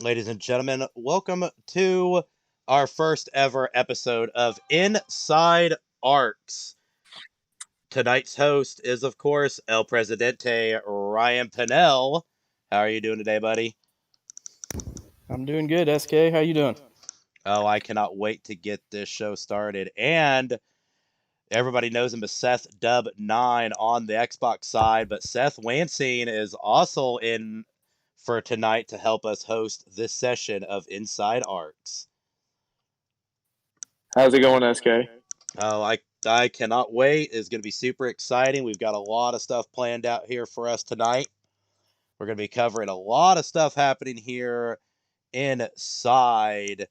Ladies and gentlemen, welcome to our first ever episode of Inside Arcs. Tonight's host is, of course, El Presidente Ryan Pennell. How are you doing today, buddy? I'm doing good, SK. How you doing? Oh, I cannot wait to get this show started. And everybody knows him as Seth Dub 9 on the Xbox side, but Seth Wansing is also in for tonight to help us host this session of Inside Arcs. How's it going, SK? Oh, I cannot wait. It's going to be super exciting. We've got a lot of stuff planned out here for us tonight. We're going to be covering a lot of stuff happening here inside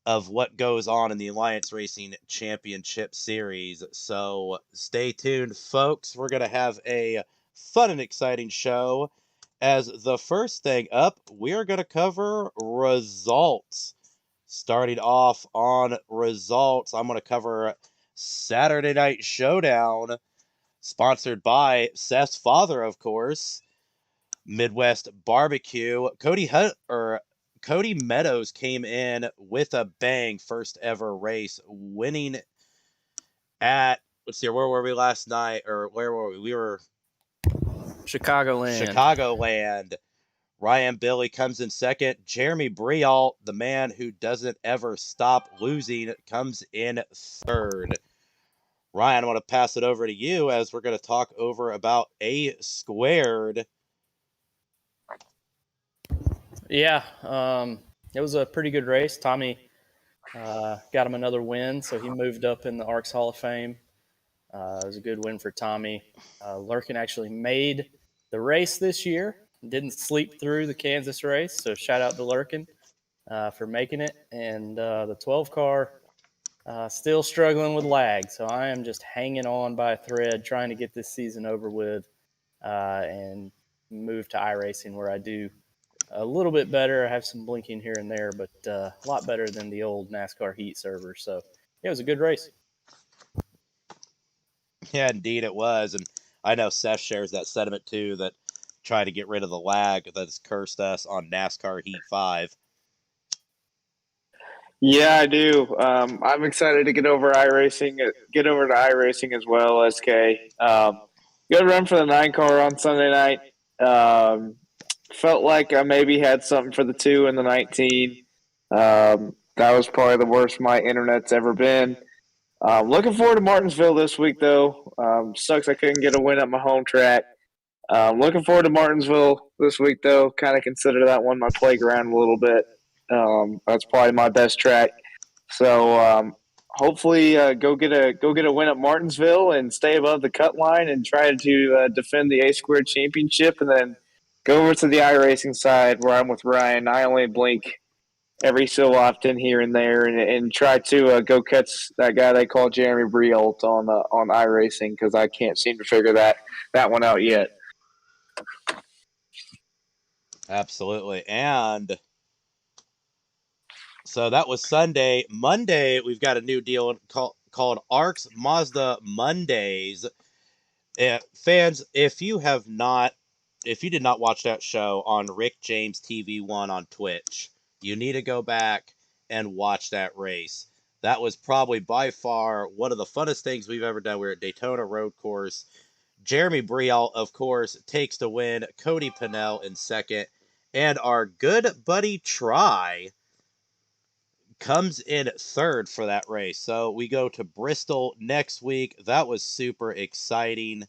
of what goes on in the Alliance Racing Championship Series. So stay tuned, folks. We're going to have a fun and exciting show. As the first thing up, we're going to cover results. Starting off on results, I'm going to cover Saturday Night Showdown, sponsored by Seth's father, of course, Midwest Barbecue. Cody Meadows came in with a bang, first ever race, winning at, let's see, where were we last night? Or where were we? We were Chicagoland. Ryan Billy comes in second. Jeremy Brialt, the man who doesn't ever stop losing, comes in third. Ryan, I want to pass it over to you as we're going to talk over about A Squared. Yeah, it was a pretty good race. Tommy got him another win, so he moved up in the ARCS Hall of Fame. It was a good win for Tommy. Lurkin actually made the race this year. Didn't sleep through the Kansas race, so shout out to Lurkin for making it. And the 12 car still struggling with lag, so I am just hanging on by a thread, trying to get this season over with and move to iRacing where I do a little bit better. I have some blinking here and there, but a lot better than the old NASCAR Heat server. So yeah, it was a good race. Yeah, indeed it was. And I know Seth shares that sentiment too, that trying to get rid of the lag that's cursed us on NASCAR Heat 5. Yeah, I do. I'm excited to get over to iRacing as well, SK. Good run for the 9 car on Sunday night. Felt like I maybe had something for the 2 and the 19. That was probably the worst my internet's ever been. Looking forward to Martinsville this week, though. Sucks I couldn't get a win at my home track. Looking forward to Martinsville this week, though. Kind of consider that one my playground a little bit. That's probably my best track. So hopefully, go get a win at Martinsville and stay above the cut line and try to defend the A Squared Championship, and then go over to the iRacing side where I'm with Ryan. I only blink every so often here and there, and try to go catch that guy they call Jeremy Brialt on iRacing, because I can't seem to figure that one out yet. Absolutely. And so that was Sunday. Monday, we've got a new deal called ARCS Mazda Mondays. Fans, if you did not watch that show on Rick James TV1 on Twitch, you need to go back and watch that race. That was probably by far one of the funnest things we've ever done. We're at Daytona Road Course. Jeremy Brial, of course, takes the win. Cody Pennell in second. And our good buddy Try comes in third for that race. So we go to Bristol next week. That was super exciting.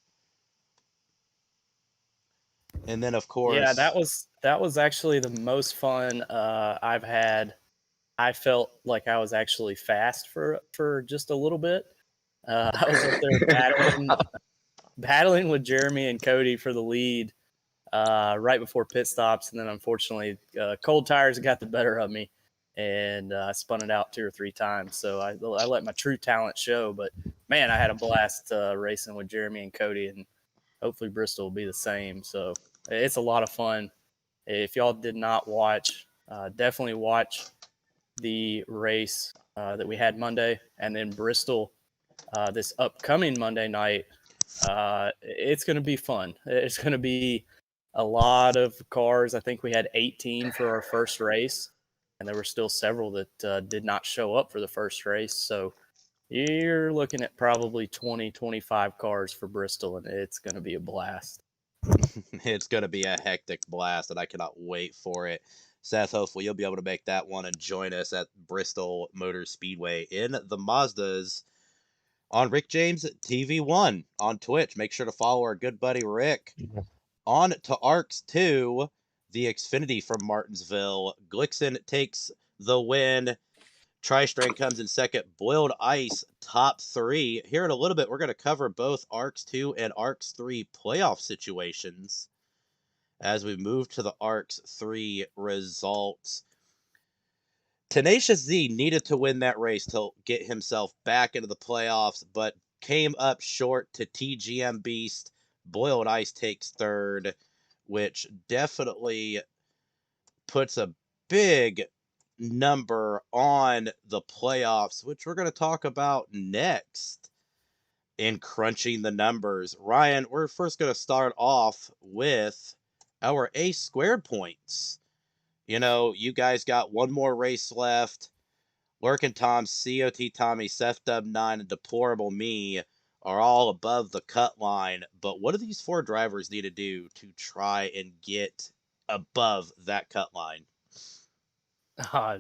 And then, of course, Yeah, that was actually the most fun I've had. I felt like I was actually fast for just a little bit. I was up there battling with Jeremy and Cody for the lead right before pit stops, and then unfortunately, cold tires got the better of me, and I spun it out 2 or 3 times. So I let my true talent show. But man, I had a blast racing with Jeremy and Cody, and hopefully Bristol will be the same. So it's a lot of fun. If y'all did not watch, definitely watch the race that we had Monday, and then Bristol this upcoming Monday night. It's going to be fun. It's going to be a lot of cars. I think we had 18 for our first race, and there were still several that did not show up for the first race. So you're looking at probably 20, 25 cars for Bristol, and it's going to be a blast. It's going to be a hectic blast, and I cannot wait for it. Seth, hopefully you'll be able to make that one and join us at Bristol Motor Speedway in the Mazdas on Rick James TV1 on Twitch. Make sure to follow our good buddy Rick. On to ARCS 2, the Xfinity from Martinsville. Glickson takes the win. Tri-Strand comes in second. Boiled Ice, top 3. Here in a little bit, we're going to cover both ARCS 2 and ARCS 3 playoff situations as we move to the ARCS 3 results. Tenacious Z needed to win that race to get himself back into the playoffs, but came up short to TGM Beast. Boiled Ice takes third, which definitely puts a big number on the playoffs, which we're going to talk about next in crunching the numbers. Ryan, we're first going to start off with our A squared points. You know, you guys got one more race left. Lurkin Tom, COT Tommy, Seth Dub 9, and Deplorable Me are all above the cut line. But what do these 4 drivers need to do to try and get above that cut line? I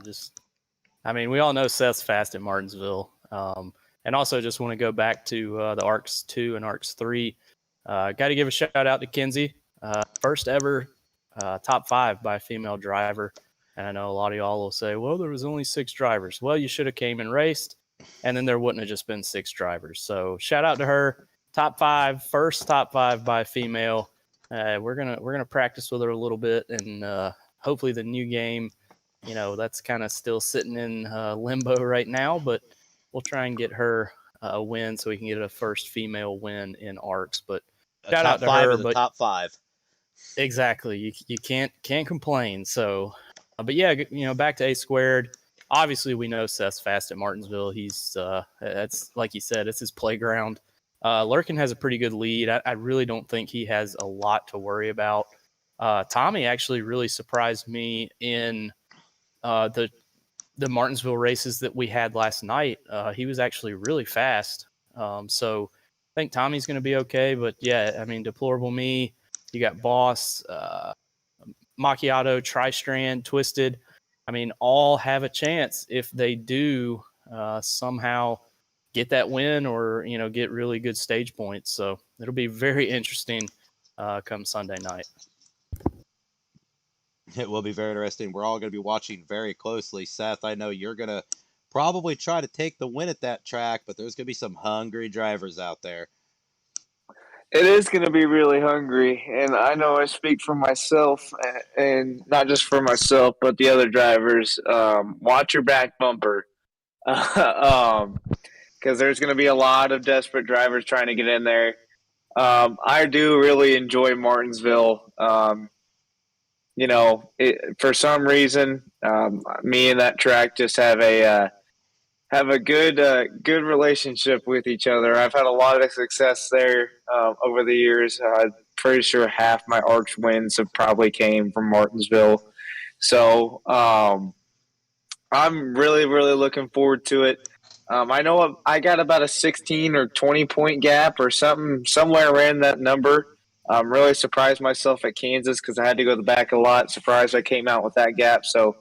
mean, we all know Seth's fast at Martinsville. And also just want to go back to the ARCS 2 and ARCS 3. Got to give a shout out to Kinsey. First ever top 5 by a female driver. And I know a lot of y'all will say, well, there was only 6 drivers. Well, you should have came and raced, and then there wouldn't have just been 6 drivers. So shout out to her. Top 5, first top 5 by a female. We're gonna practice with her a little bit, and hopefully the new game, you know, that's kind of still sitting in limbo right now, but we'll try and get her a win so we can get a first female win in ARCS. But shout out to her. But top 5. Exactly. You can't complain. So, but yeah, you know, back to A squared. Obviously, we know Seth's fast at Martinsville. He's that's like you said, it's his playground. Lurkin has a pretty good lead. I really don't think he has a lot to worry about. Tommy actually really surprised me in the Martinsville races that we had last night. He was actually really fast. So I think Tommy's going to be okay. But yeah, I mean, Deplorable Me, you got Boss, Macchiato, Tri-Strand, Twisted. I mean, all have a chance if they do somehow get that win or, you know, get really good stage points. So it'll be very interesting come Sunday night. It will be very interesting. We're all going to be watching very closely. Seth, I know you're going to probably try to take the win at that track, but there's going to be some hungry drivers out there. It is going to be really hungry, and I know I speak for myself, and not just for myself, but the other drivers. Watch your back bumper, because there's going to be a lot of desperate drivers trying to get in there. I do really enjoy Martinsville. You know, for some reason, me and that track just have a good relationship with each other. I've had a lot of success there over the years. I'm pretty sure half my ARCS wins have probably came from Martinsville. So I'm really, really looking forward to it. I know I got about a 16 or 20 point gap or something, somewhere around that number. I'm really surprised myself at Kansas because I had to go to the back a lot. Surprised I came out with that gap. So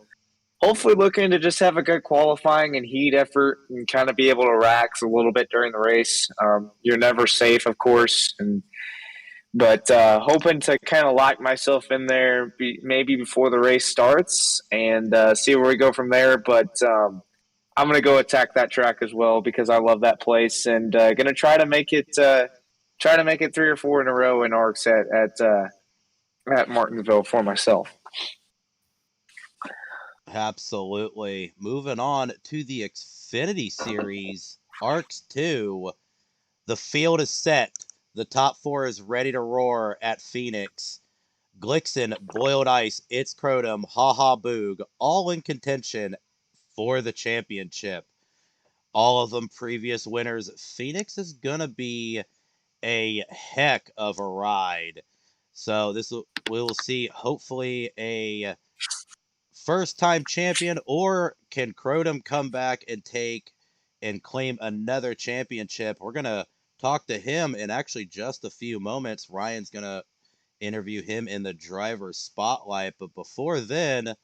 hopefully looking to just have a good qualifying and heat effort and kind of be able to relax a little bit during the race. You're never safe, of course, but hoping to kind of lock myself in there maybe before the race starts and see where we go from there. But I'm going to go attack that track as well because I love that place and going to try to make it 3 or 4 in a row in ARCS at Martinsville for myself. Absolutely. Moving on to the Xfinity Series, ARCS 2. The field is set. The top 4 is ready to roar at Phoenix. Glickson, Boiled Ice, It's Crotum, Ha Ha Boog, all in contention for the championship. All of them previous winners. Phoenix is going to be a heck of a ride. So we will see hopefully a first-time champion, or can Crotum come back and claim another championship? We're gonna talk to him in actually just a few moments. Ryan's gonna interview him in the driver's spotlight, but before then,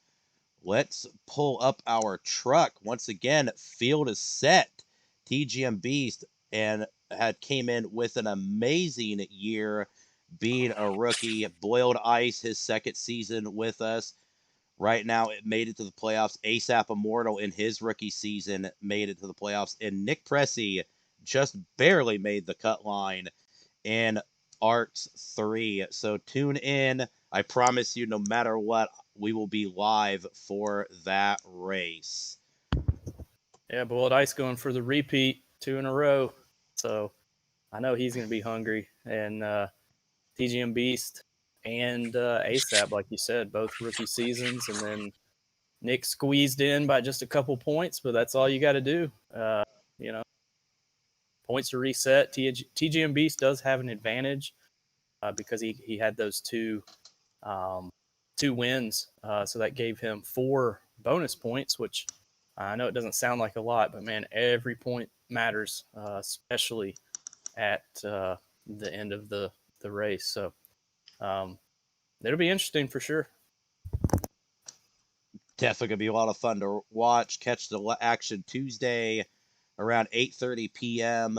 let's pull up our truck. Once again, field is set. TGM Beast and came in with an amazing year being a rookie. Boiled Ice, his second season with us. Right now, it made it to the playoffs. ASAP Immortal in his rookie season made it to the playoffs. And Nick Pressey just barely made the cut line in ARCS 3. So tune in. I promise you, no matter what, we will be live for that race. Yeah, Boiled Ice going for the repeat 2 in a row. So I know he's going to be hungry. And TGM Beast and ASAP, like you said, both rookie seasons. And then Nick squeezed in by just a couple points, but that's all you got to do. Points are reset. TGM Beast does have an advantage because he had those two wins. So that gave him 4 bonus points, which I know it doesn't sound like a lot, but man, every point matters, especially at the end of the race. So it'll be interesting for sure. Definitely gonna be a lot of fun to watch. Catch the action Tuesday around 8:30 p.m.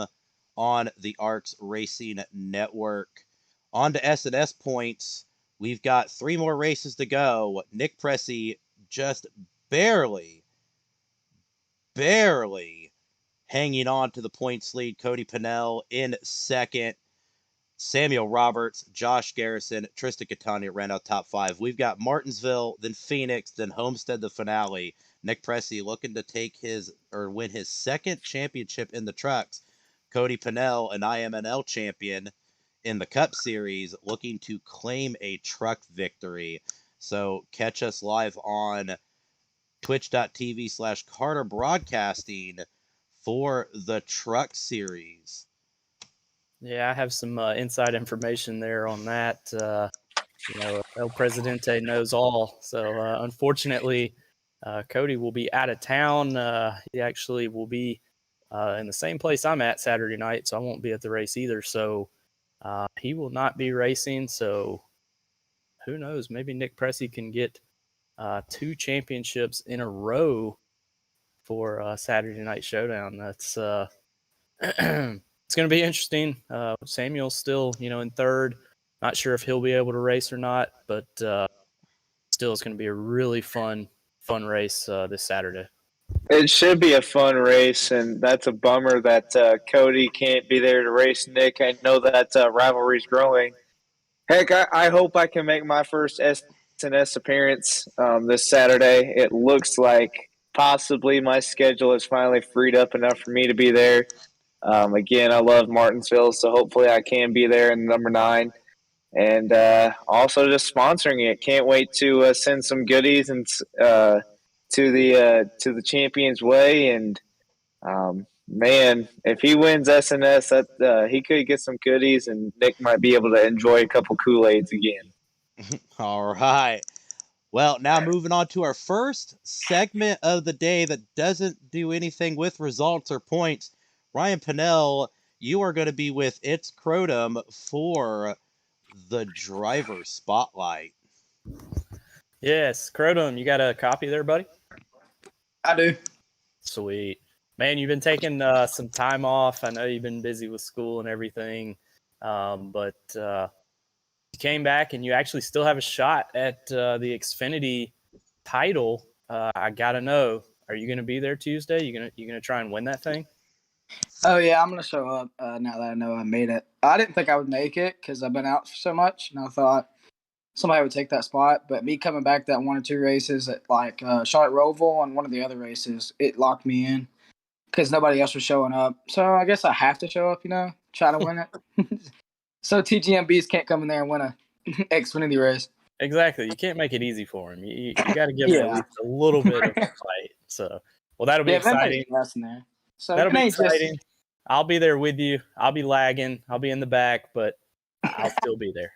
on the ARCS Racing Network. On to S&S points. We've got 3 more races to go. Nick Pressey just barely hanging on to the points lead. Cody Pennell in second. Samuel Roberts, Josh Garrison, Tristan Catania ran out top 5. We've got Martinsville, then Phoenix, then Homestead, the finale. Nick Pressey looking to win his second championship in the trucks. Cody Pennell, an IMNL champion in the Cup Series, looking to claim a truck victory. So catch us live on twitch.tv/Carter Broadcasting for the Truck Series. Yeah, I have some inside information there on that. El Presidente knows all. So unfortunately, Cody will be out of town. He actually will be in the same place I'm at Saturday night, so I won't be at the race either. So he will not be racing. So who knows? Maybe Nick Pressey can get 2 championships in a row for Saturday Night Showdown. That's it's going to be interesting. Samuel's still, in third. Not sure if he'll be able to race or not, but still, it's going to be a really fun race this Saturday. It should be a fun race, and that's a bummer that Cody can't be there to race Nick. I know that rivalry's growing. Heck, I hope I can make my first S&S appearance this Saturday. It looks like possibly my schedule is finally freed up enough for me to be there. Again, I love Martinsville, so hopefully I can be there in number 9. And also just sponsoring it. Can't wait to send some goodies and to the Champions Way. And man, if he wins S&S, he could get some goodies, and Nick might be able to enjoy a couple Kool-Aids again. All right. Well, now moving on to our first segment of the day that doesn't do anything with results or points. Ryan Pennell, you are going to be with It's Crotum for the driver spotlight. Yes, Crotum, you got a copy there, buddy? I do. Sweet. Man, you've been taking some time off. I know you've been busy with school and everything, but you came back and you actually still have a shot at the Xfinity title. I gotta know, are you gonna be there Tuesday? You gonna try and win that thing? Oh yeah, I'm gonna show up now that I know I made it. I didn't think I would make it because I've been out so much, and I thought somebody would take that spot. But me coming back that 1 or 2 races at like Charlotte Roval and one of the other races, it locked me in because nobody else was showing up. So I guess I have to show up, try to win it. So TGMBs can't come in there and win a Xfinity race. Exactly. You can't make it easy for him. You got to give him at least a little bit of a fight. So, well, that'll be exciting. There. So that'll be exciting. I'll be there with you. I'll be lagging. I'll be in the back, but I'll still be there.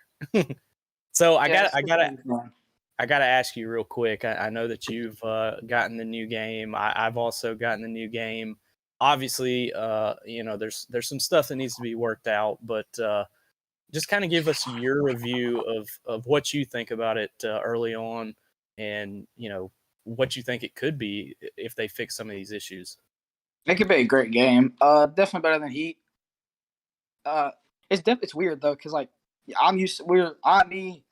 So I Yeah, got I it's got to gonna be fun. I got to ask you real quick. I know that you've gotten the new game. I've also gotten the new game. Obviously, there's some stuff that needs to be worked out, but just kind of give us your review of what you think about it early on, and what you think it could be if they fix some of these issues. It could be a great game. Definitely better than Heat. It's weird though, because like I'm used to I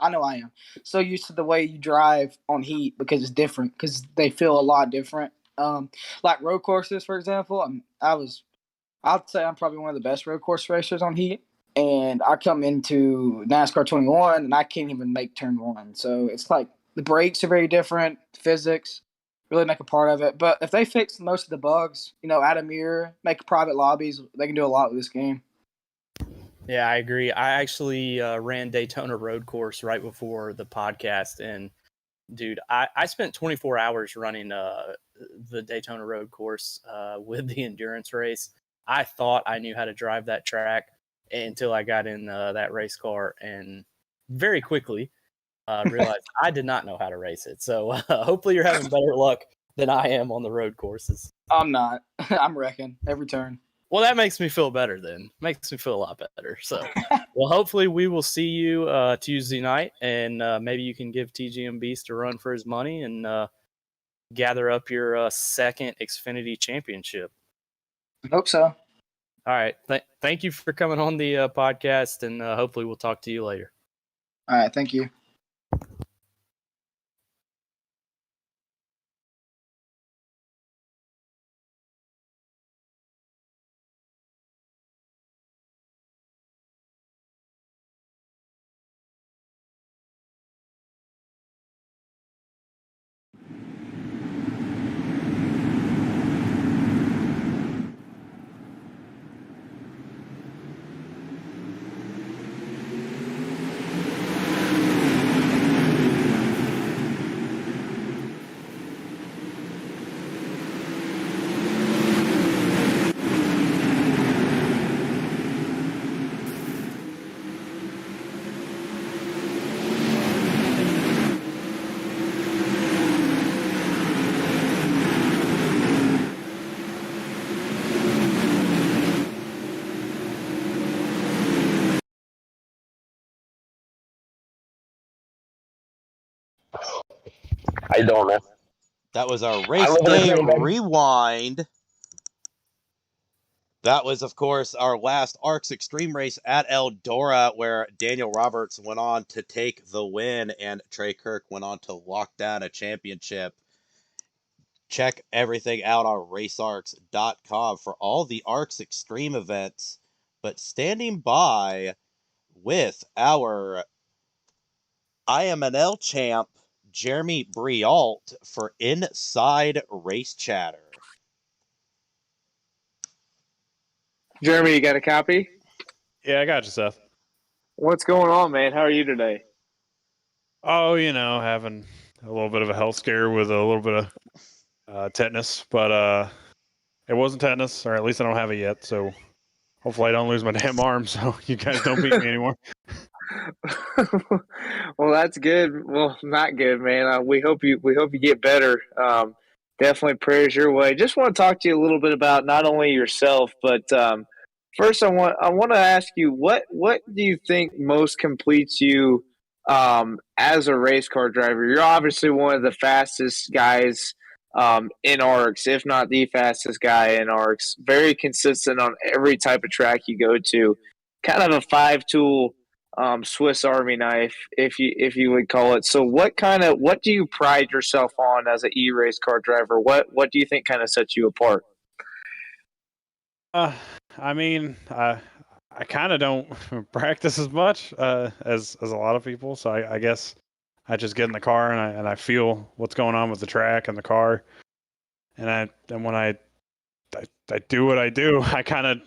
know I am so used to the way you drive on Heat because it's different because they feel a lot different. Like road courses, for example. I'd say I'm probably one of the best road course racers on Heat, and I come into NASCAR 21 and I can't even make turn one. So it's like the brakes are very different, physics really make a part of it. But if they fix most of the bugs, add a mirror, make private lobbies, they can do a lot with this game. Yeah, I agree. I actually ran Daytona Road Course right before the podcast, and dude, I spent 24 hours running the Daytona Road Course with the endurance race. I thought I knew how to drive that track until I got in that race car, and very quickly realized I did not know how to race it. So hopefully you're having better luck than I am on the road courses. I'm not. I'm wrecking every turn. Well, that makes me feel better then. Makes me feel a lot better. So, well, hopefully we will see you Tuesday night, and maybe you can give TGM Beast a run for his money and gather up your second Xfinity championship. I hope so. All right. Thank you for coming on the podcast, and hopefully we'll talk to you later. All right. Thank you. I don't know. That was our race day rewind. That was, of course, our last ARCS Extreme race at Eldora, where Daniel Roberts went on to take the win and Trey Kirk went on to lock down a championship. Check everything out on racearcs.com for all the ARCS Extreme events. But standing by with our IMNL champ, Jeremy Briault, for Inside Race Chatter. Jeremy, you got a copy? Yeah, I got you, Seth. What's going on, man? How are you today? Oh, having a little bit of a health scare with a little bit of tetanus, but it wasn't tetanus, or at least I don't have it yet. So hopefully I don't lose my damn arm, so you guys don't beat me anymore. Well, that's good. Well, not good, man. We hope you get better. Definitely prayers your way. Just want to talk to you a little bit about not only yourself, but first I want to ask you what do you think most completes you as a race car driver? You're obviously one of the fastest guys in ARCS, if not the fastest guy in ARCS. Very consistent on every type of track you go to. Kind of a 5-tool Swiss Army knife, if you would call it. So what do you pride yourself on as an e-race car driver? What do you think kind of sets you apart? I mean, I kind of don't practice as much as a lot of people. So I guess I just get in the car and I feel what's going on with the track and the car, and when I do what I do, I kind of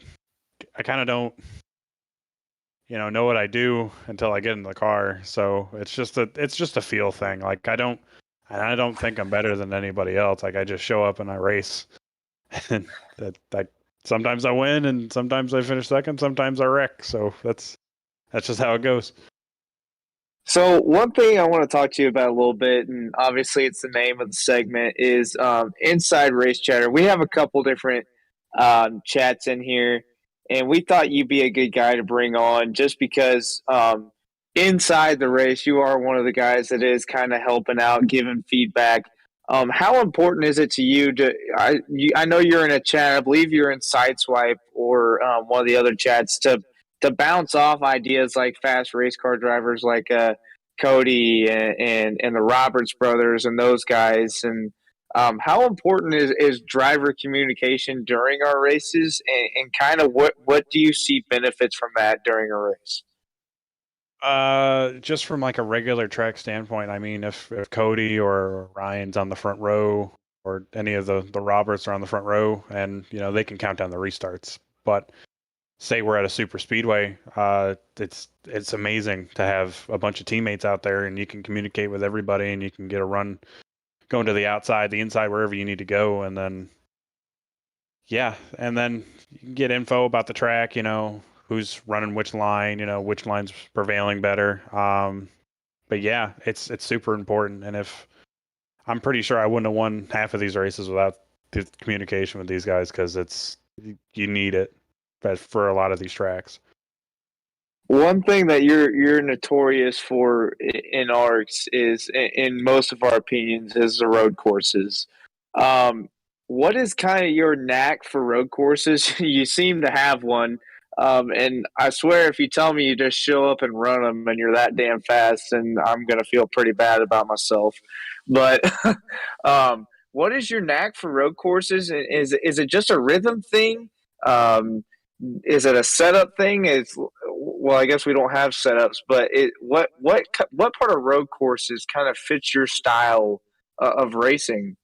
don't know what I do until I get in the car. So it's just a feel thing. Like I don't think I'm better than anybody else. Like I just show up and I race, and that sometimes I win and sometimes I finish second, sometimes I wreck. So that's just how it goes. So one thing I want to talk to you about a little bit, and obviously it's the name of the segment, is Inside Race Chatter. We have a couple different chats in here, and we thought you'd be a good guy to bring on just because inside the race, you are one of the guys that is kind of helping out, giving feedback. How important is it to you to? I know you're in a chat. I believe you're in Sideswipe or one of the other chats to bounce off ideas like fast race car drivers like Cody and the Roberts brothers and those guys. And how important is driver communication during our races, and kind of what do you see benefits from that during a race? Just from like a regular track standpoint, I mean, if Cody or Ryan's on the front row, or any of the Roberts are on the front row, and they can count down the restarts. But say we're at a super speedway, it's amazing to have a bunch of teammates out there, and you can communicate with everybody, and you can get a run going to the outside, the inside, wherever you need to go, and then and then you can get info about the track, who's running which line, which line's prevailing better. But yeah, it's super important. And if I'm pretty sure I wouldn't have won half of these races without the communication with these guys, because you need it for a lot of these tracks. One thing that you're notorious for in ARCS is, in most of our opinions, is the road courses. What is kind of your knack for road courses? You seem to have one. And I swear, if you tell me you just show up and run them and you're that damn fast, then I'm going to feel pretty bad about myself. But what is your knack for road courses? Is it just a rhythm thing? Is it a setup thing? Well, I guess we don't have setups, but what part of road courses kind of fits your style of racing?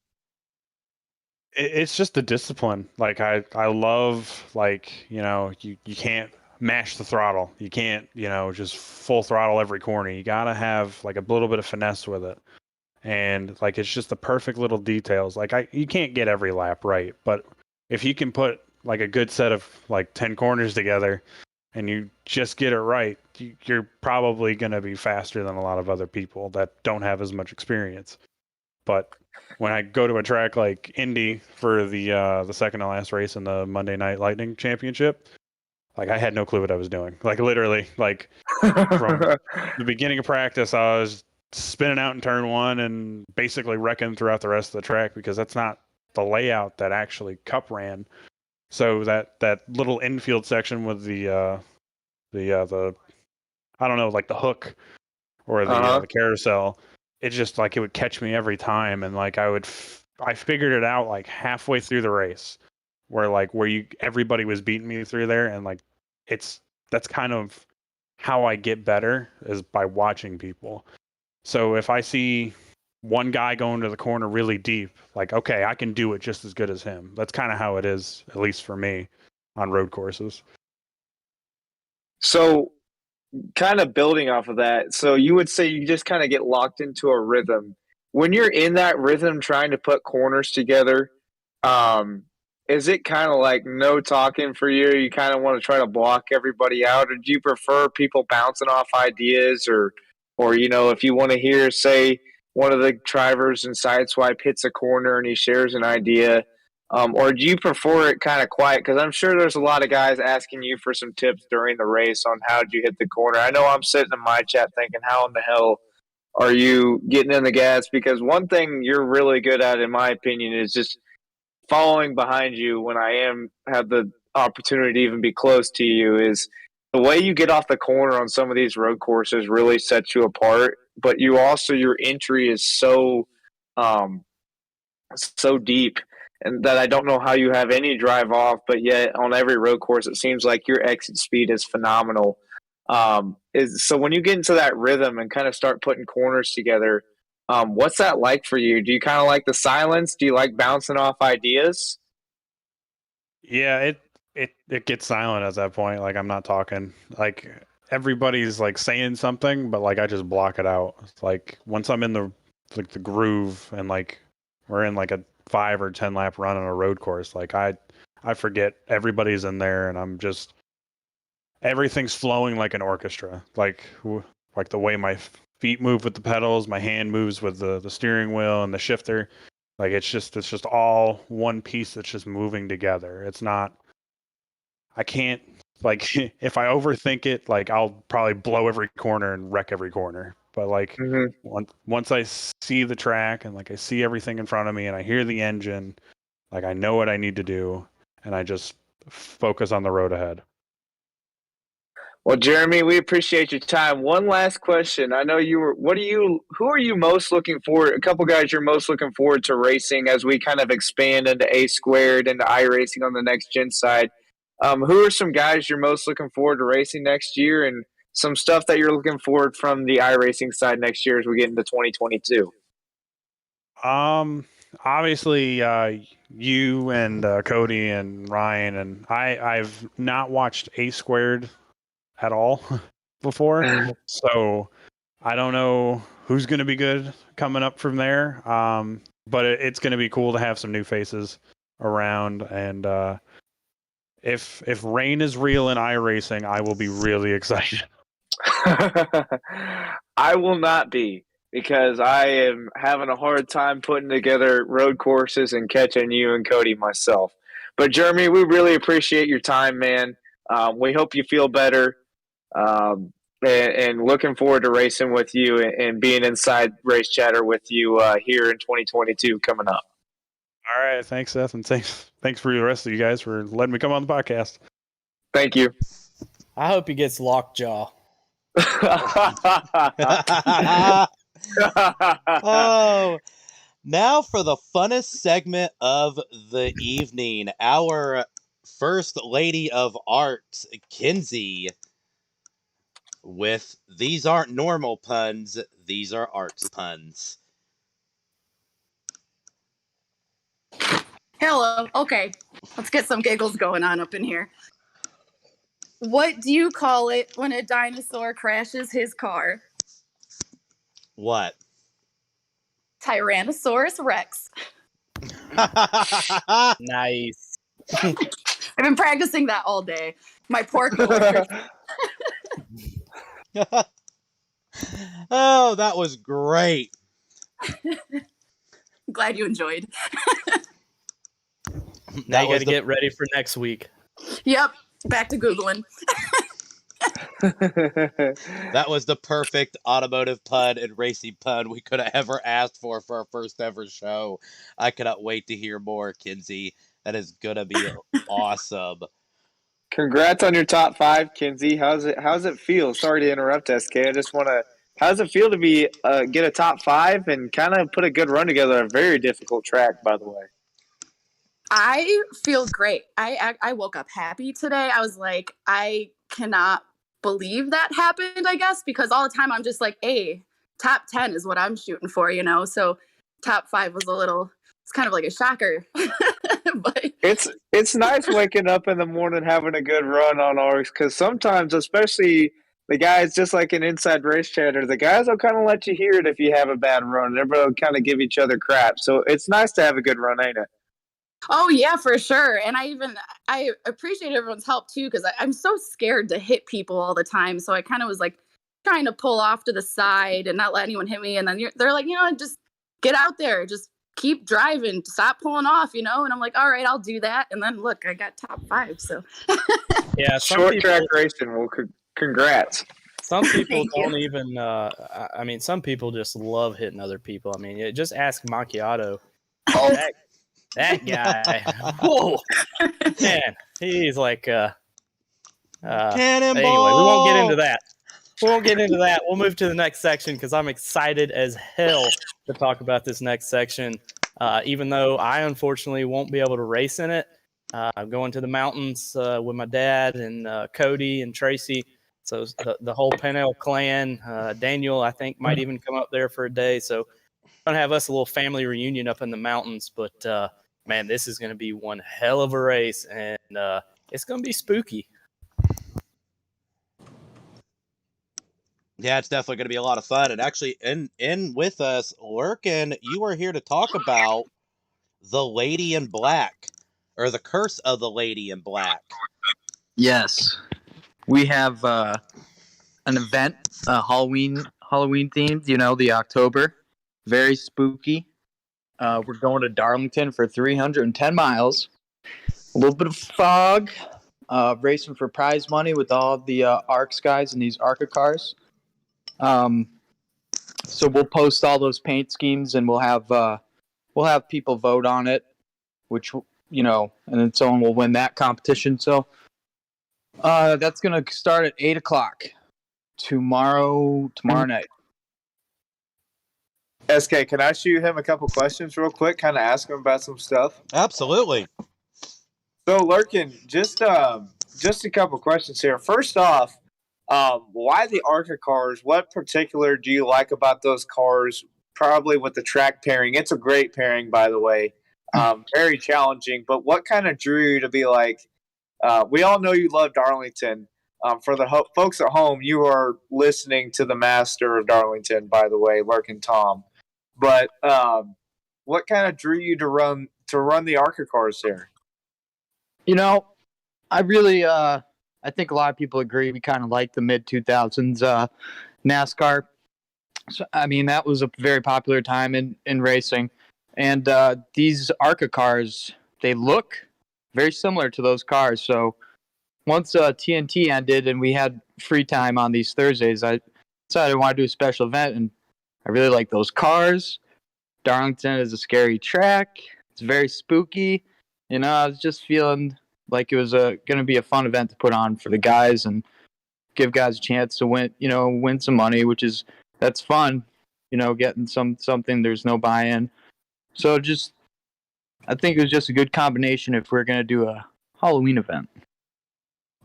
It's just the discipline. Like I love, you can't mash the throttle. You can't, just full throttle every corner. You gotta have like a little bit of finesse with it. And like it's just the perfect little details. Like you can't get every lap right, but if you can put like a good set of like 10 corners together and you just get it right, you're probably gonna be faster than a lot of other people that don't have as much experience. But when I go to a track like Indy for the second to last race in the Monday Night Lightning Championship, like I had no clue what I was doing. Like literally, like from the beginning of practice, I was spinning out in turn one and basically wrecking throughout the rest of the track, because that's not the layout that actually Cup ran. So that little infield section with the I don't know, like the hook or the carousel, it just like it would catch me every time, and like I figured it out like halfway through the race, where everybody was beating me through there, and like that's kind of how I get better, is by watching people. So if I see one guy going to the corner really deep, like, okay, I can do it just as good as him. That's kind of how it is, at least for me, on road courses. So kind of building off of that, so you would say you just kind of get locked into a rhythm. When you're in that rhythm trying to put corners together, is it kind of like no talking for you? You kind of want to try to block everybody out, or do you prefer people bouncing off ideas, or if you want to hear, say, one of the drivers in Sideswipe hits a corner and he shares an idea, or do you prefer it kind of quiet? Because I'm sure there's a lot of guys asking you for some tips during the race on how did you hit the corner. I know I'm sitting in my chat thinking, how in the hell are you getting in the gas? Because one thing you're really good at, in my opinion, is just following behind you when I have the opportunity to even be close to you. Is the way you get off the corner on some of these road courses really sets you apart. But your entry is so deep, and that I don't know how you have any drive off, but yet on every road course it seems like your exit speed is phenomenal. So when you get into that rhythm and kind of start putting corners together, what's that like for you? Do you kind of like the silence? Do you like bouncing off ideas? Yeah, it gets silent at that point. Like I'm not talking. Like everybody's like saying something, but like I just block it out. It's like once I'm in the groove, and like we're in like a 5 or 10 lap run on a road course, like I forget everybody's in there, and I'm just everything's flowing like an orchestra. Like the way my feet move with the pedals, my hand moves with the steering wheel and the shifter. Like it's just all one piece that's just moving together. It's not. I can't like if I overthink it, like I'll probably blow every corner and wreck every corner. But like once I see the track and like I see everything in front of me and I hear the engine, like I know what I need to do and I just focus on the road ahead. Well, Jeremy, we appreciate your time. One last question. I know who are you most looking forward, a couple guys you're most looking forward to racing as we kind of expand into A Squared and iRacing on the next gen side? Who are some guys you're most looking forward to racing next year and some stuff that you're looking forward from the iRacing side next year as we get into 2022? Obviously, you and Cody and Ryan and I've not watched A Squared at all before, so I don't know who's going to be good coming up from there. But it's going to be cool to have some new faces around, and if rain is real in iRacing, I will be really excited. I will not be, because I am having a hard time putting together road courses and catching you and Cody myself. But Jeremy, we really appreciate your time, man. We hope you feel better. And looking forward to racing with you and being inside Race Chatter with you here in 2022 coming up. All right, thanks, Seth, and thanks for the rest of you guys for letting me come on the podcast. Thank you. I hope he gets lockjaw. Oh, now for the funnest segment of the evening, our first lady of art, Kinsey, with These Aren't Normal Puns, These Are Arts Puns. Hello. Okay, let's get some giggles going on up in here. What do you call it when a dinosaur crashes his car? What? Tyrannosaurus Rex. Nice. I've been practicing that all day. My poor coworkers. Oh, that was great. Glad you enjoyed. Now you got to get ready for next week. Yep. Back to Googling. That was the perfect automotive pun and racing pun we could have ever asked for our first ever show. I cannot wait to hear more, Kinsey. That is gonna be awesome. Congrats on your top 5, Kinsey. How's it feel? Sorry to interrupt, SK. I just want to. How does it feel to be get a top 5 and kind of put a good run together? A very difficult track, by the way. I feel great. I woke up happy today. I was like, I cannot believe that happened, I guess, because all the time I'm just like, hey, top 10 is what I'm shooting for, you know? So top 5 was it's kind of like a shocker. But it's nice waking up in the morning having a good run on ours, because sometimes, especially the guys, just like in Inside Race Chatter, the guys will kind of let you hear it if you have a bad run. Everybody will kind of give each other crap. So it's nice to have a good run, ain't it? oh yeah, for sure. And I appreciate everyone's help too, because I'm so scared to hit people all the time. So I kind of was like trying to pull off to the side and not let anyone hit me. And then they're like, just get out there, just keep driving, stop pulling off, And I'm like, all right, I'll do that. And then look, I got top 5. So Yeah, short track racing. Well, congrats. Some people Thank you. don't even. Some people just love hitting other people. I mean, just ask Macchiato. Oh. That guy. Whoa, man, he's like. Cannonball! Anyway, we won't get into that. We'll move to the next section because I'm excited as hell to talk about this next section. Even though I unfortunately won't be able to race in it. I'm going to the mountains with my dad and Cody and Tracy. So the whole Pennell clan, Daniel, I think, might even come up there for a day. So we're going to have us a little family reunion up in the mountains. But, man, this is going to be one hell of a race, and it's going to be spooky. Yeah, it's definitely going to be a lot of fun. And actually, in with us, Lurkin, you are here to talk about the Lady in Black, or the Curse of the Lady in Black. Yes. We have an event, a Halloween Halloween themed, the October. Very spooky. We're going to Darlington for 310 miles. A little bit of fog. Racing for prize money with all the ARCs guys in these ARCA cars. So we'll post all those paint schemes, and we'll have people vote on it, which and then someone will win that competition. So that's gonna start at 8:00 tomorrow night. SK, can I shoot him a couple questions real quick? Kind of ask him about some stuff. Absolutely. So, Lurkin, just a couple questions here. First off, why the ARCA cars? What particular do you like about those cars? Probably with the track pairing. It's a great pairing, by the way. Very challenging. But what kind of drew you to be like? We all know you love Darlington. For the folks at home, you are listening to the master of Darlington, by the way, Lurkin Tom. But what kind of drew you to run the ARCA cars here? I really, I think a lot of people agree. We kind of like the mid 2000s NASCAR. So, I mean, that was a very popular time in racing. And these ARCA cars, they look very similar to those cars. So once TNT ended and we had free time on these Thursdays, I decided I want to do a special event. And I really like those cars. Darlington is a scary track. It's very spooky. I was just feeling like it was going to be a fun event to put on for the guys and give guys a chance to win some money, that's fun, getting something. There's no buy-in. So I think it was just a good combination if we're going to do a Halloween event.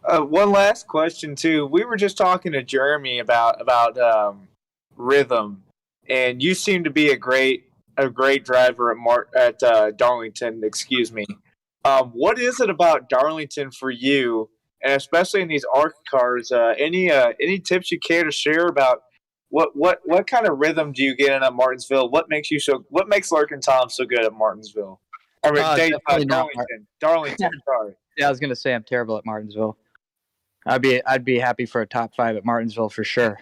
One last question too. We were just talking to Jeremy about rhythm, and you seem to be a great driver at Darlington. Excuse me. What is it about Darlington for you, and especially in these ARC cars? Any tips you care to share about what kind of rhythm do you get in at Martinsville? What makes Lurkin Tom so good at Martinsville? I mean, Darlington. Sorry. Yeah, I was gonna say I'm terrible at Martinsville. I'd be happy for a top 5 at Martinsville for sure.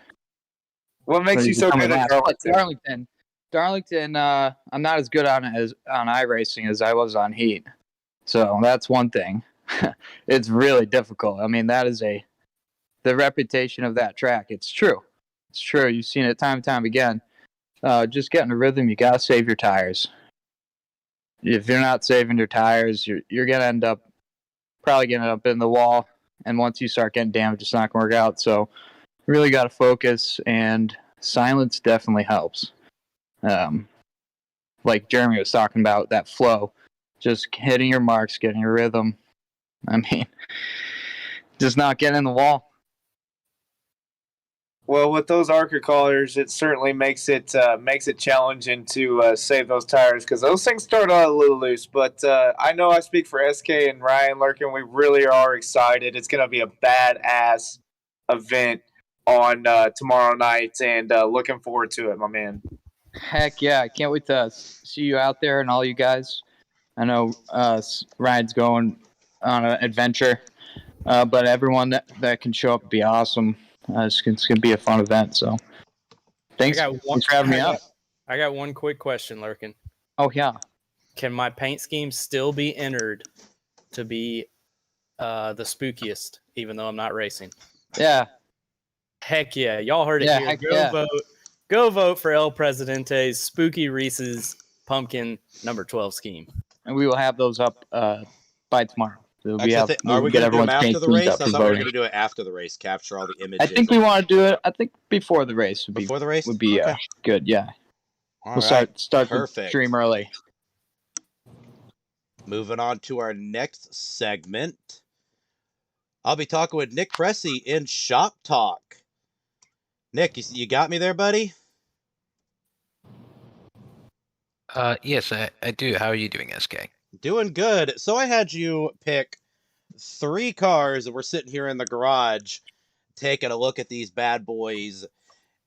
What makes you so good at Darlington? Darlington, I'm not as good on iRacing as I was on Heat. So that's one thing. It's really difficult. I mean, that is the reputation of that track. It's true. It's true. You've seen it time and time again. Just getting a rhythm, you got to save your tires. If you're not saving your tires, you're going to end up in the wall. And once you start getting damaged, it's not going to work out. So you really got to focus, and silence definitely helps. Like Jeremy was talking about, that flow. Just hitting your marks, getting your rhythm. I mean, just not getting in the wall. Well, with those ARCA cars, it certainly makes it challenging to save those tires, because those things start out a little loose. But I know I speak for SK and Ryan Lurkin. We really are excited. It's going to be a badass event on tomorrow night, and looking forward to it, my man. Heck yeah. I can't wait to see you out there and all you guys. I know Ryan's going on an adventure, but everyone that can show up would be awesome. It's going to be a fun event. So thanks for having me out. I got one quick question, Lurkin. Oh, yeah. Can my paint scheme still be entered to be the spookiest, even though I'm not racing? Yeah. Heck yeah. Y'all heard it here. Vote. Go vote for El Presidente's Spooky Reese's Pumpkin number 12 scheme. And we will have those up by tomorrow. Are we going to do them after the race? I thought we were going to do it after the race, capture all the images. I think we want to do it. I think before the race would be okay. Good. Yeah, we'll start the stream early. Moving on to our next segment, I'll be talking with Nick Cressy in Shop Talk. Nick, you got me there, buddy? Yes, I do. How are you doing, SK? Doing good. So I had you pick 3 cars that we're sitting here in the garage taking a look at these bad boys.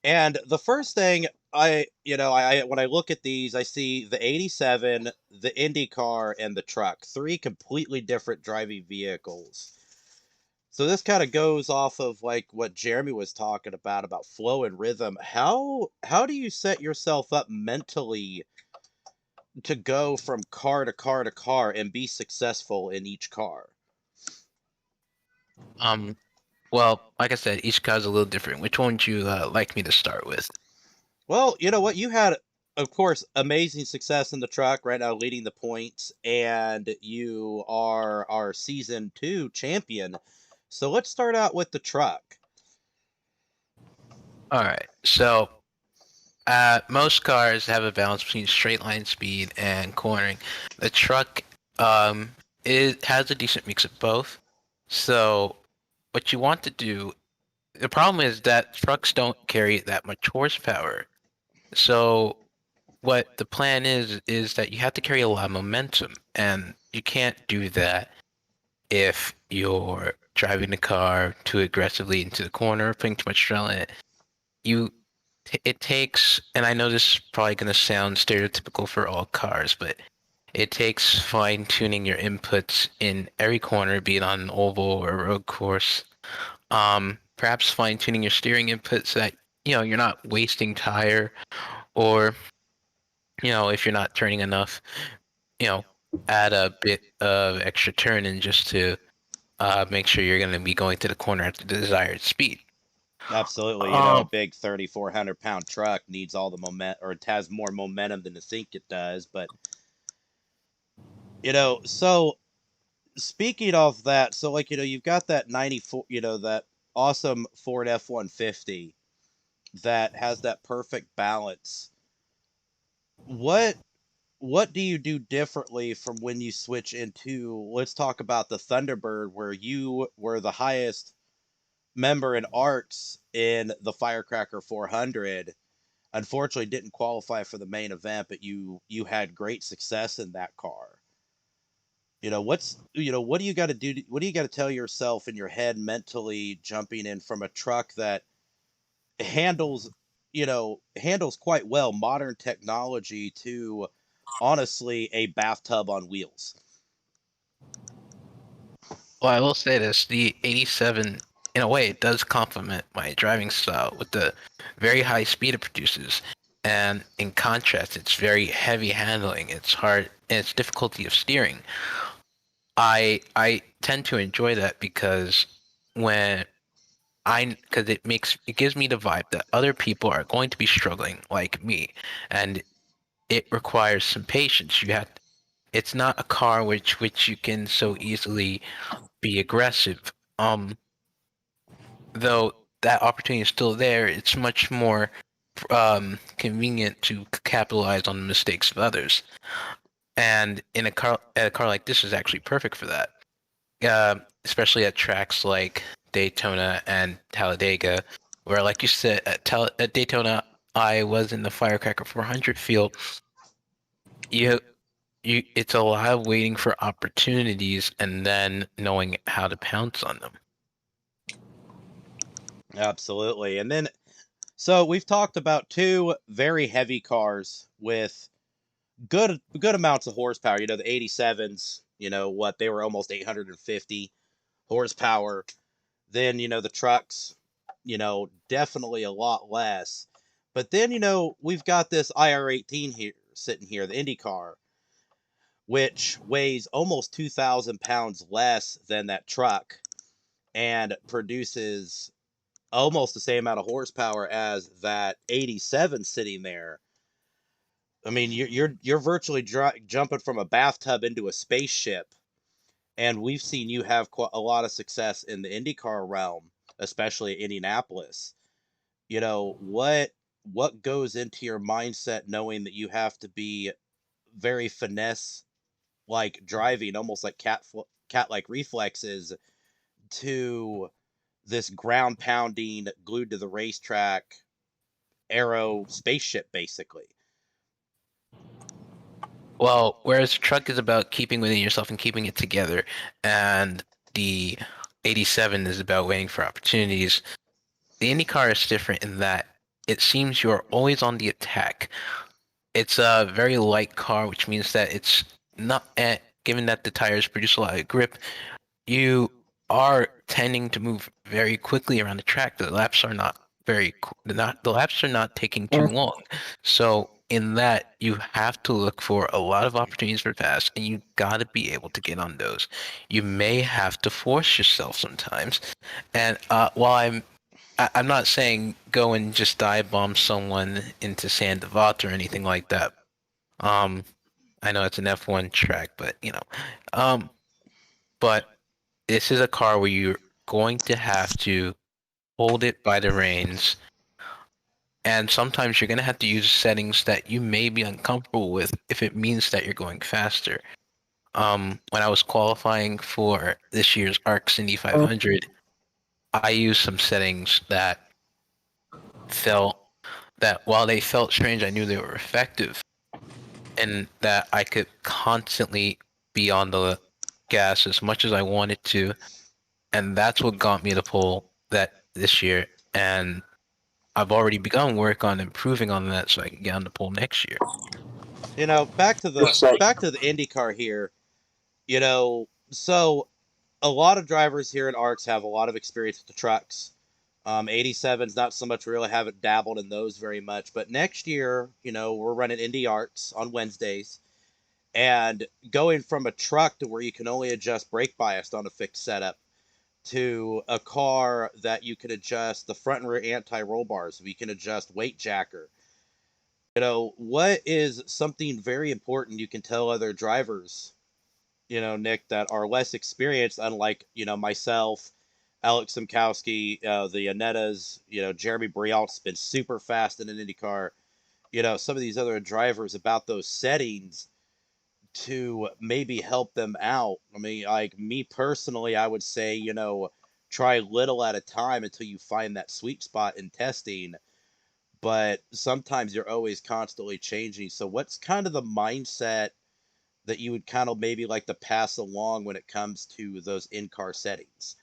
And the first thing when I look at these, I see the 87, the IndyCar, and the truck. 3 completely different driving vehicles. So this kind of goes off of like what Jeremy was talking about flow and rhythm. How do you set yourself up mentally to go from car to car to car and be successful in each car? Well, like I said, each car's a little different. Which one would you like me to start with? Well, you know what? You had, of course, amazing success in the truck right now, leading the points, and you are our season 2 champion. So let's start out with the truck. All right. So, most cars have a balance between straight line speed and cornering. The truck, it has a decent mix of both. So, what you want to do, the problem is that trucks don't carry that much horsepower. So, what the plan is that you have to carry a lot of momentum, and you can't do that if you're driving the car too aggressively into the corner, putting too much strain in it. It takes, and I know this is probably going to sound stereotypical for all cars, but it takes fine tuning your inputs in every corner, be it on an oval or a road course. Perhaps fine tuning your steering inputs so that you're not wasting tire, or if you're not turning enough, add a bit of extra turn in just to make sure you're going to be going to the corner at the desired speed. Absolutely. A big 3,400-pound truck needs all the moment, or it has more momentum than you think it does. But, so speaking of that, so like, you've got that 94, that awesome Ford F-150 that has that perfect balance. What do you do differently from when you switch into, let's talk about the Thunderbird, where you were the highest member in arts in the Firecracker 400? Unfortunately didn't qualify for the main event, but you had great success in that car. What do you got to do? What do you got to tell yourself in your head mentally, jumping in from a truck that handles quite well modern technology to honestly a bathtub on wheels? Well, I will say this, the 87, in a way, it does complement my driving style with the very high speed it produces. And in contrast, it's very heavy handling, it's hard, and it's difficulty of steering. I tend to enjoy that because it gives me the vibe that other people are going to be struggling like me, and it requires some patience. It's not a car which you can so easily be aggressive. Though that opportunity is still there, it's much more convenient to capitalize on the mistakes of others. And in a car like this is actually perfect for that. Especially at tracks like Daytona and Talladega, where, like you said, at Daytona, I was in the Firecracker 400 field. It's a lot of waiting for opportunities and then knowing how to pounce on them. Absolutely. And then, so we've talked about two very heavy cars with good amounts of horsepower. The 87s, they were almost 850 horsepower. Then, the trucks, definitely a lot less. But then, we've got this IR18 here, sitting here, the Indy car, which weighs almost 2,000 pounds less than that truck and produces almost the same amount of horsepower as that 87 sitting there. I mean, you're virtually jumping from a bathtub into a spaceship, and we've seen you have a lot of success in the IndyCar realm, especially at Indianapolis. What goes into your mindset knowing that you have to be very finesse, like driving, almost like cat-like reflexes, to this ground pounding, glued to the racetrack aero spaceship, basically? Well, whereas the truck is about keeping within yourself and keeping it together, and the 87 is about waiting for opportunities, the IndyCar is different in that it seems you're always on the attack. It's a very light car, which means that it's not, given that the tires produce a lot of grip, you are tending to move very quickly around the track. The laps are not the laps are not taking too long. So in that, you have to look for a lot of opportunities for pass, and you got to be able to get on those. You may have to force yourself sometimes. And while I'm not saying go and just dive bomb someone into San Devat or anything like that. I know it's an F1 track, but but this is a car where you're going to have to hold it by the reins, and sometimes you're going to have to use settings that you may be uncomfortable with if it means that you're going faster. When I was qualifying for this year's ARC Indy 500, I used some settings that while they felt strange, I knew they were effective, and that I could constantly be on the gas as much as I wanted to, and that's what got me the pole this year. And I've already begun work on improving on that so I can get on the pole next year. Back to the IndyCar here. So a lot of drivers here in ARCS have a lot of experience with the trucks. 87s, not so much, really haven't dabbled in those very much. But next year, we're running Indy ARCS on Wednesdays. And going from a truck to where you can only adjust brake bias on a fixed setup to a car that you can adjust the front and rear anti-roll bars. We can adjust weight jacker. What is something very important you can tell other drivers, Nick, that are less experienced, unlike, myself, Alex Simkowski, the Anettas, Jeremy Brialt's been super fast in an IndyCar, some of these other drivers about those settings to maybe help them out. I mean, like me personally, I would say, try little at a time until you find that sweet spot in testing. But sometimes you're always constantly changing. So what's kind of the mindset that you would kind of maybe like to pass along when it comes to those in-car settings?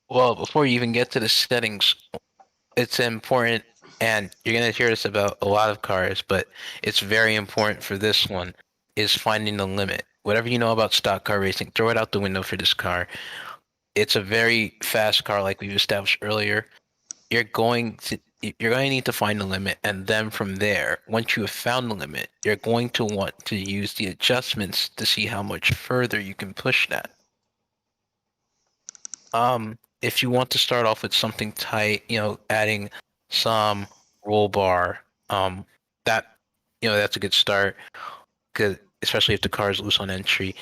Well, before you even get to the settings, it's important, and you're going to hear this about a lot of cars, but it's very important for this one, is finding the limit. Whatever you know about stock car racing, throw it out the window for this car. It's a very fast car, like we've established earlier. You're going to need to find the limit, and then from there, once you have found the limit, you're going to want to use the adjustments to see how much further you can push that. If you want to start off with something tight, adding some roll bar, that's a good start, because especially if the car is loose on entry,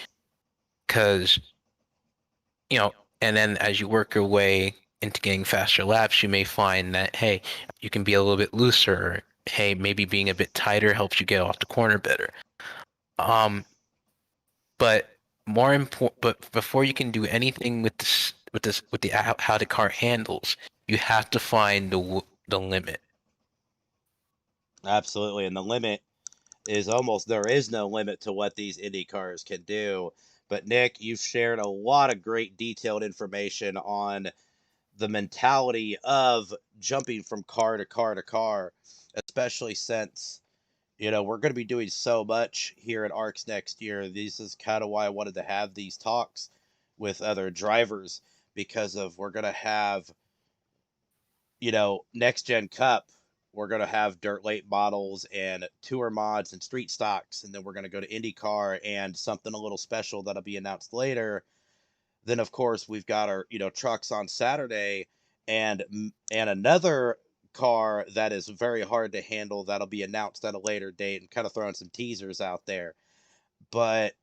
because and then as you work your way into getting faster laps, you may find that, hey, you can be a little bit looser, or hey, maybe being a bit tighter helps you get off the corner better. But more important, but before you can do anything with how the car handles, you have to find the limit. Absolutely, and the limit is there is no limit to what these Indy cars can do. But Nick, you've shared a lot of great detailed information on the mentality of jumping from car to car to car, especially since we're going to be doing so much here at ARCS next year. This is kind of why I wanted to have these talks with other drivers, because we're going to have next gen cup, we're going to have dirt late models and tour mods and street stocks, and then we're going to go to IndyCar and something a little special that'll be announced later. Then of course we've got our trucks on Saturday, and another car that is very hard to handle that'll be announced at a later date, and kind of throwing some teasers out there. But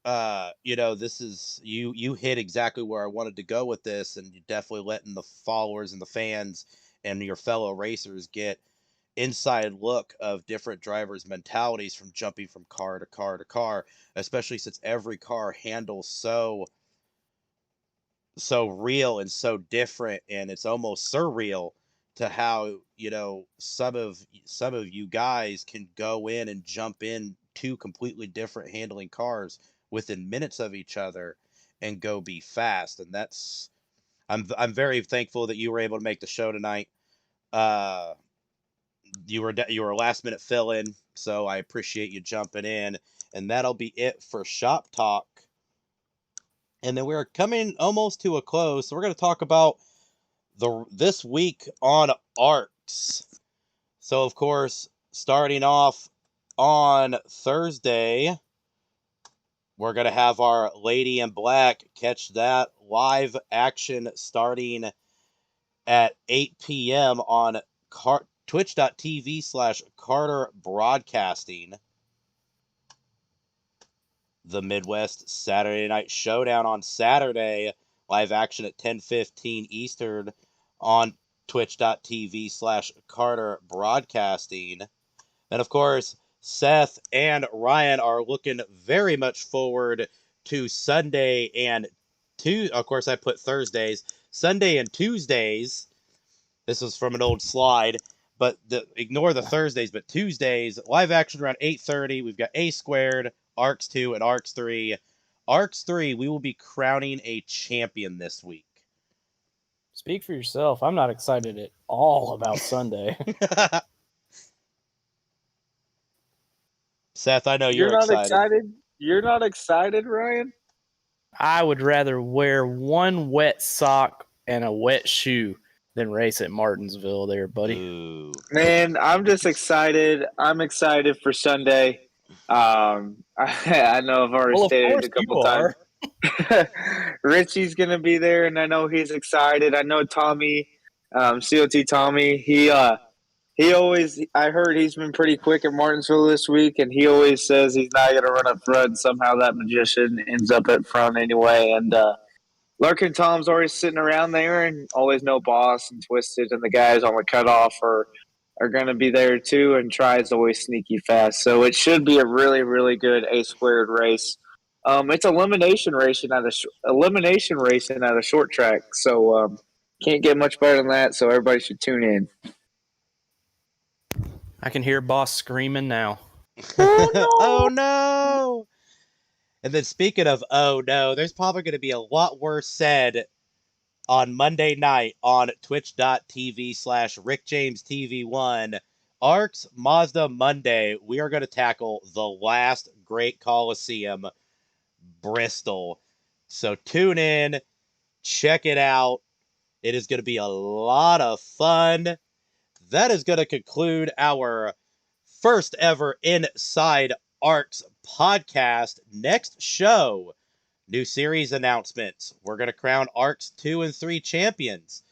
this is you hit exactly where I wanted to go with this, and you definitely letting the followers and the fans and your fellow racers get inside look of different drivers' mentalities from jumping from car to car to car, especially since every car handles so real and so different, and it's almost surreal to how some of you guys can go in and jump in two completely different handling cars within minutes of each other and go be fast. And that's I'm very thankful that you were able to make the show tonight. You were a last minute fill in, so I appreciate you jumping in. And that'll be it for Shop Talk And then we're coming almost to a close, so we're going to talk about this week on ARCs. So, of course, starting off on Thursday, we're going to have our Lady in Black. Catch that live action starting at 8 p.m. on twitch.tv/Carter Broadcasting. The Midwest Saturday Night Showdown on Saturday, live action at 10:15 Eastern on twitch.tv/Carter Broadcasting. And of course, Seth and Ryan are looking very much forward to Sunday and of course, I put Thursdays, Sunday and Tuesdays. This was from an old slide, but ignore the Thursdays, but Tuesdays, live action around 8:30. We've got A Squared, ARCs 2, and ARCs 3. ARCs 3, we will be crowning a champion this week. Speak for yourself. I'm not excited at all about Sunday. Seth, I know You're not excited. excited. You're not excited, Ryan? I would rather wear one wet sock and a wet shoe than race at Martinsville there, buddy. Ooh. Man, I'm just excited. I'm excited for Sunday. I know I've already stated it a couple times. Richie's going to be there, and I know he's excited. I know Tommy, COT Tommy, he always – I heard he's been pretty quick at Martinsville this week, and he always says he's not going to run up front. Somehow that magician ends up at front anyway. And Larkin Tom's always sitting around there, and always no boss and Twisted, and the guys on the cutoff are going to be there too, and Try's always sneaky fast. So it should be a really, really good A Squared race. It's elimination racing at a short track, so can't get much better than that. So everybody should tune in. I can hear Boss screaming now. Oh no! Oh no! And then speaking of oh no, there's probably going to be a lot worse said on Monday night on twitch.tv/RickJamesTV1. ARCs Mazda Monday, we are going to tackle the last great Coliseum, Bristol. So tune in, check it out. It is going to be a lot of fun. That is going to conclude our first ever Inside ARCs podcast. Next show, new series announcements. We're going to crown ARCs 2 and 3 champions,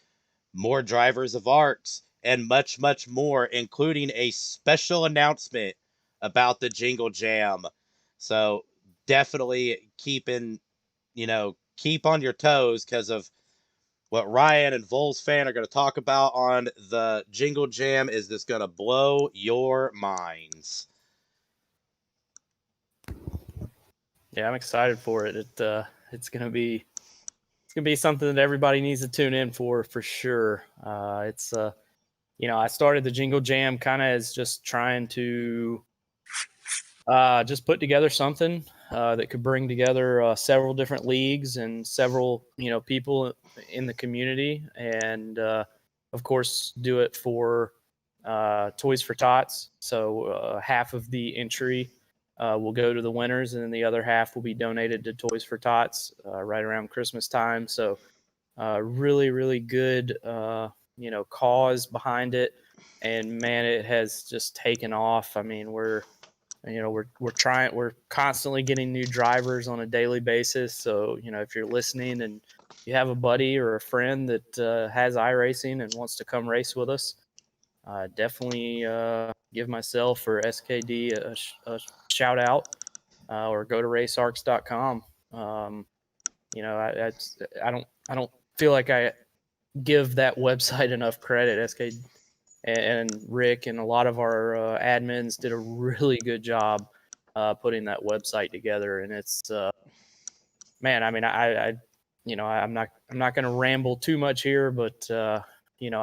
more drivers of ARCs, and much, much more, including a special announcement about the Jingle Jam. So definitely keep on your toes because of what Ryan and Vols fan are going to talk about on the Jingle Jam. Is this going to blow your minds? Yeah, I'm excited for it. It's gonna be something that everybody needs to tune in for sure. I started the Jingle Jam kind of as just trying to just put together something that could bring together several different leagues and several people in the community, and of course do it for Toys for Tots. So half of the entry will go to the winners, and then the other half will be donated to Toys for Tots right around Christmas time. So really, really good, cause behind it. And man, it has just taken off. I mean, we're constantly getting new drivers on a daily basis. So, if you're listening and you have a buddy or a friend that has iRacing and wants to come race with us, definitely give myself or SKD a shout out, or go to racearcs.com. I don't feel like I give that website enough credit. SK and Rick and a lot of our admins did a really good job putting that website together, and it's man. I mean, I'm not going to ramble too much here, but I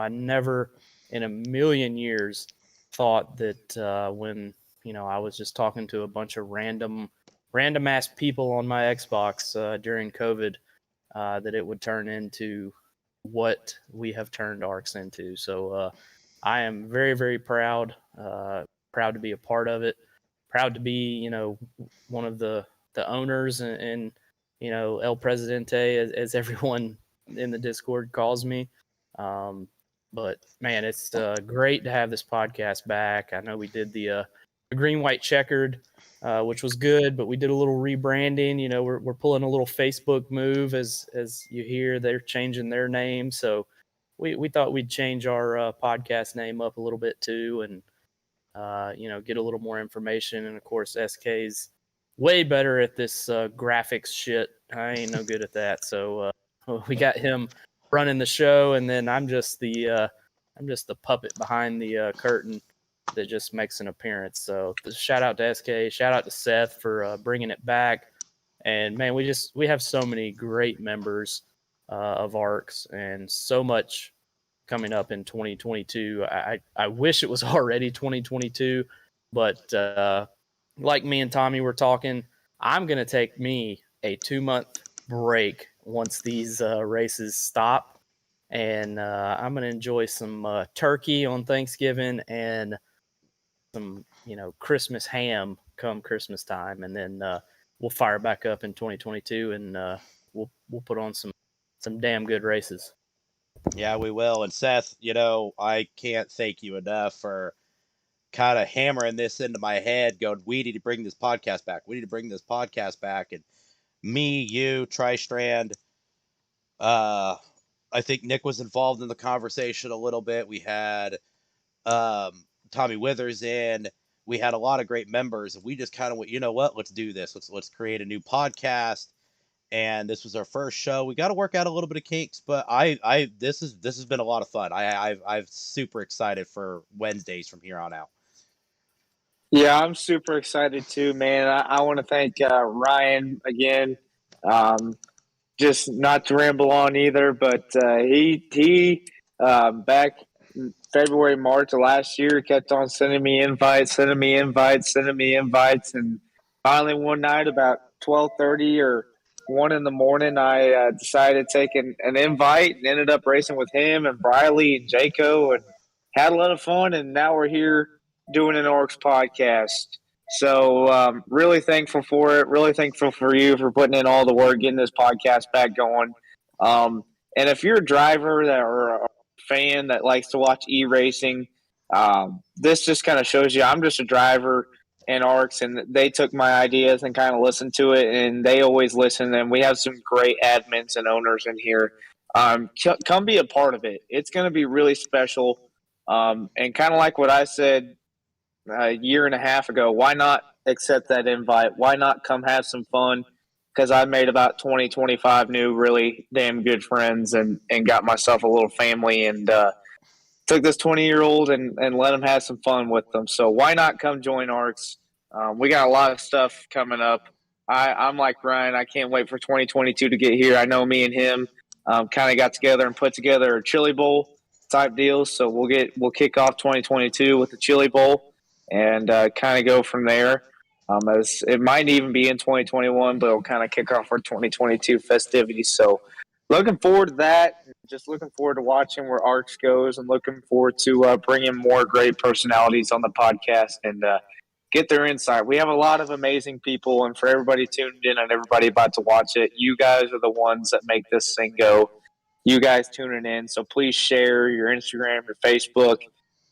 never in a million years thought that when I was just talking to a bunch of random ass people on my Xbox during COVID, that it would turn into what we have turned ARCs into. So I am very, very proud to be a part of it, proud to be one of the owners and El Presidente, as everyone in the Discord calls me. But man, it's great to have this podcast back. I know we did the green, white, checkered, which was good, but we did a little rebranding. We're pulling a little Facebook move, as you hear, they're changing their name. So we thought we'd change our podcast name up a little bit too, and get a little more information. And of course, SK's way better at this graphics shit. I ain't no good at that. So we got him running the show, and then I'm just the puppet behind the curtain that just makes an appearance. So shout out to SK, shout out to Seth for bringing it back. And man, we have so many great members of ARCS, and so much coming up in 2022. I wish it was already 2022, but like me and Tommy were talking, I'm going to take me a 2-month break once these races stop. And I'm going to enjoy some turkey on Thanksgiving and some, Christmas ham come Christmas time. And then we'll fire back up in 2022, and we'll put on some damn good races. Yeah, we will. And Seth, I can't thank you enough for kind of hammering this into my head, going, we need to bring this podcast back. We need to bring this podcast back. And me, you, Tri-Strand, I think Nick was involved in the conversation a little bit. We had Tommy Withers in. We had a lot of great members. We just kind of went, you know what? Let's do this. Let's create a new podcast. And this was our first show. We got to work out a little bit of kinks, but this has been a lot of fun. I'm super excited for Wednesdays from here on out. Yeah, I'm super excited too, man. I want to thank Ryan again. Just not to ramble on either, but he back in February, March of last year kept on sending me invites, and finally one night about 12:30 or 1 in the morning, I decided to take an invite and ended up racing with him and Briley and Jaco, and had a lot of fun. And now we're here doing an ARCS podcast. So really thankful for it. Really thankful for you for putting in all the work, getting this podcast back going. And if you're a driver or a fan that likes to watch e-racing, this just kind of shows you I'm just a driver in ARCS, and they took my ideas and kind of listened to it, and they always listen. And we have some great admins and owners in here. Come be a part of it. It's going to be really special. And kind of like what I said a year and a half ago, why not accept that invite? Why not come have some fun? Because I made about 20, 25 new really damn good friends, and got myself a little family, and took this 20-year-old and let him have some fun with them. So why not come join ARCS? We got a lot of stuff coming up. I'm like Ryan. I can't wait for 2022 to get here. I know me and him kind of got together and put together a Chili Bowl type deal. So we'll kick off 2022 with the Chili Bowl, and kind of go from there. As it might even be in 2021, but it'll kind of kick off our 2022 festivities. So looking forward to that. Just looking forward to watching where ARCS goes, and looking forward to bringing more great personalities on the podcast and get their insight. We have a lot of amazing people, and for everybody tuned in and everybody about to watch it, you guys are the ones that make this thing go. You guys tuning in. So please share your Instagram, your Facebook,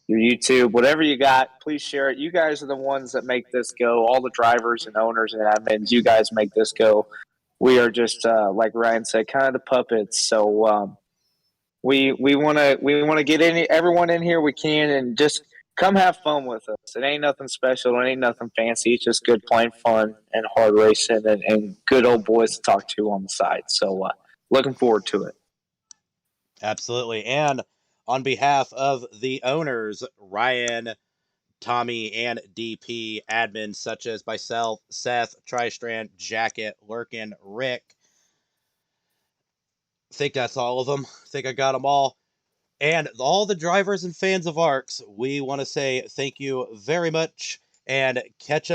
your YouTube, whatever you got, please share it. You guys are the ones that make this go. All the drivers and owners and admins, you guys make this go. We are just like Ryan said, kind of the puppets. So we want to get everyone in here we can, and just come have fun with us. It ain't nothing special. It ain't nothing fancy. It's just good, plain fun and hard racing, and good old boys to talk to on the side. So looking forward to it. Absolutely. And on behalf of the owners, Ryan, Tommy, and DP, admins such as myself, Seth, Tri-Strand, Jacket, Lurkin, Rick, I think that's all of them. I think I got them all. And all the drivers and fans of ARCS, we want to say thank you very much, and catch us